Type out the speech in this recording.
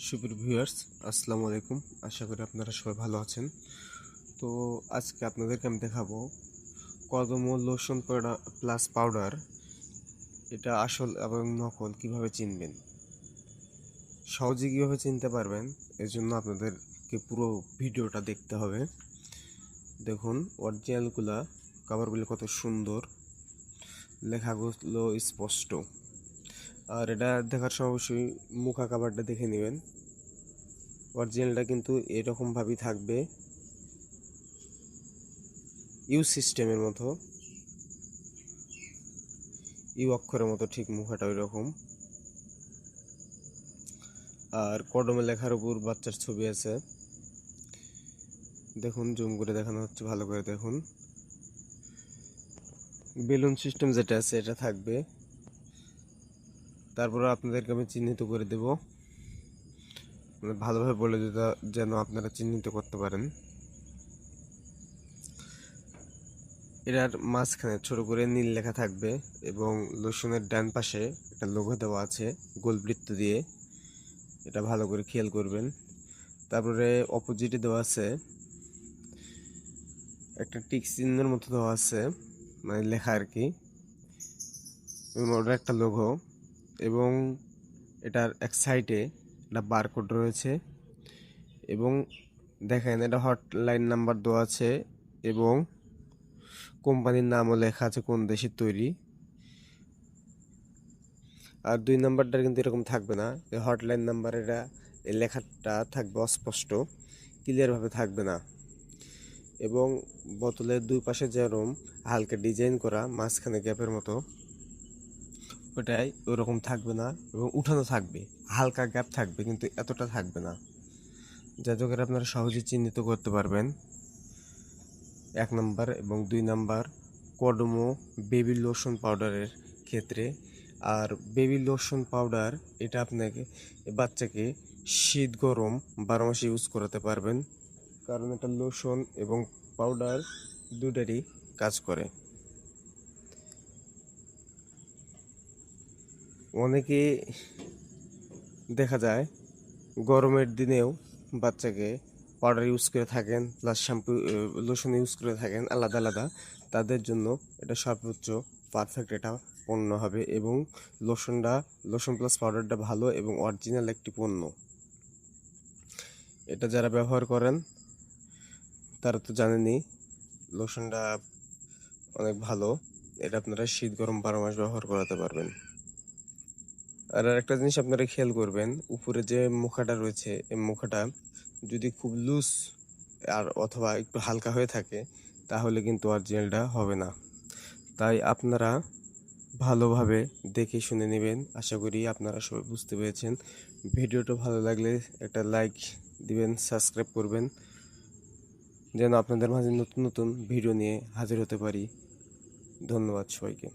সুপ্রিয় ভিউয়ার্স, আসসালামু আলাইকুম। আশা করি আপনারা সবাই ভালো আছেন। তো আজকে আপনাদেরকে আমি দেখাবো কদম লোশন প্লাস পাউডার, এটা আসল এবং নকল কিভাবে চিনবেন, সহজে কীভাবে চিনতে পারবেন। এর জন্য আপনাদেরকে পুরো ভিডিওটা দেখতে হবে। দেখুন অরিজিনালগুলা, কাভারগুলো কত সুন্দর, লেখাগুলো স্পষ্ট। আর এটা দেখার সময় অবশ্যই মুখা কাভারটা দেখে নেবেন। অরিজিনালটা কিন্তু এরকমভাবেই থাকবে, ইউ সিস্টেমের মতো, ইউ অক্ষরের মতো, ঠিক মুখাটা ওই রকম। আর কদমে লেখার উপর বাচ্চার ছবি আছে। দেখুন, জুম করে দেখানো হচ্ছে, ভালো করে দেখুন। বেলুন সিস্টেম যেটা আছে এটা থাকবে। তারপরে আপনাদেরকে আমি চিহ্নিত করে দেব, ভালোভাবে বলে দিতে, যেন আপনারা চিহ্নিত করতে পারেন। এটার মাঝখানে ছোট করে নীল লেখা থাকবে এবং লোশনের ডান পাশে একটা লোগো দেওয়া আছে গোল বৃত্ত দিয়ে, এটা ভালো করে খেয়াল করবেন। তারপরে অপোজিটে দেওয়া আছে একটা টিক চিহ্নের মতো দেওয়া আছে, মানে লেখা আর কি, ওটা একটা লোগো। এবং এটার এক সাইডে একটা বারকোড রয়েছে এবং দেখেন এটা হটলাইন নাম্বার দেওয়া আছে এবং কোম্পানির নামও লেখা আছে, কোন দেশের তৈরি। আর 2 নাম্বারটা কিন্তু এরকম থাকবে না, এই হটলাইন নাম্বার, এটা এই লেখাটা থাকবে অস্পষ্ট, ক্লিয়ারভাবে থাকবে না। এবং বোতলের দুই পাশে যেরকম হালকা ডিজাইন করা মাঝখানে গ্যাপের মতো, ওটাই ওরকম থাকবে না এবং উঠানো থাকবে, হালকা গ্যাপ থাকবে কিন্তু এতটা থাকবে না, যাতে করে আপনারা সহজে চিহ্নিত করতে পারবেন। 1 নাম্বার এবং 2 নাম্বার কডমো বেবি লোশন পাউডারের ক্ষেত্রে। আর বেবি লোশন পাউডার, এটা আপনাকে বাচ্চাকে শীত গরম 12 মাসে ইউজ করাতে পারবেন, কারণ এটা লোশন এবং পাউডার দুটারই কাজ করে। অনেকে দেখা যায় গরমের দিনেও বাচ্চাকে পাউডার ইউজ করে থাকেন, প্লাস শ্যাম্পু লোশন ইউজ করে থাকেন আলাদা আলাদা। তাদের জন্য এটা সর্বোচ্চ পারফেক্ট এটা পণ্য হবে। এবং লোশন প্লাস পাউডারটা ভালো এবং অরিজিনাল একটি পণ্য। এটা যারা ব্যবহার করেন তারা তো জানেনই, লোশনটা অনেক ভালো। এটা আপনারা শীত গরম 12 মাস ব্যবহার করাতে পারবেন। আর একটা জিনিস আপনারা খেয়াল করবেন, উপরে যে মুখাটা রয়েছে, এই মুখাটা যদি খুব লুজ আর অথবা একটু হালকা হয়ে থাকে, তাহলে কিন্তু অরিজিনালটা হবে না। তাই আপনারা ভালোভাবে দেখে শুনে নেবেন। আশা করি আপনারা সবাই বুঝতে পেরেছেন। ভিডিওটা ভালো লাগলে একটা লাইক দিবেন, সাবস্ক্রাইব করবেন, যেন আপনাদের মাঝে নতুন নতুন ভিডিও নিয়ে হাজির হতে পারি। ধন্যবাদ সবাইকে।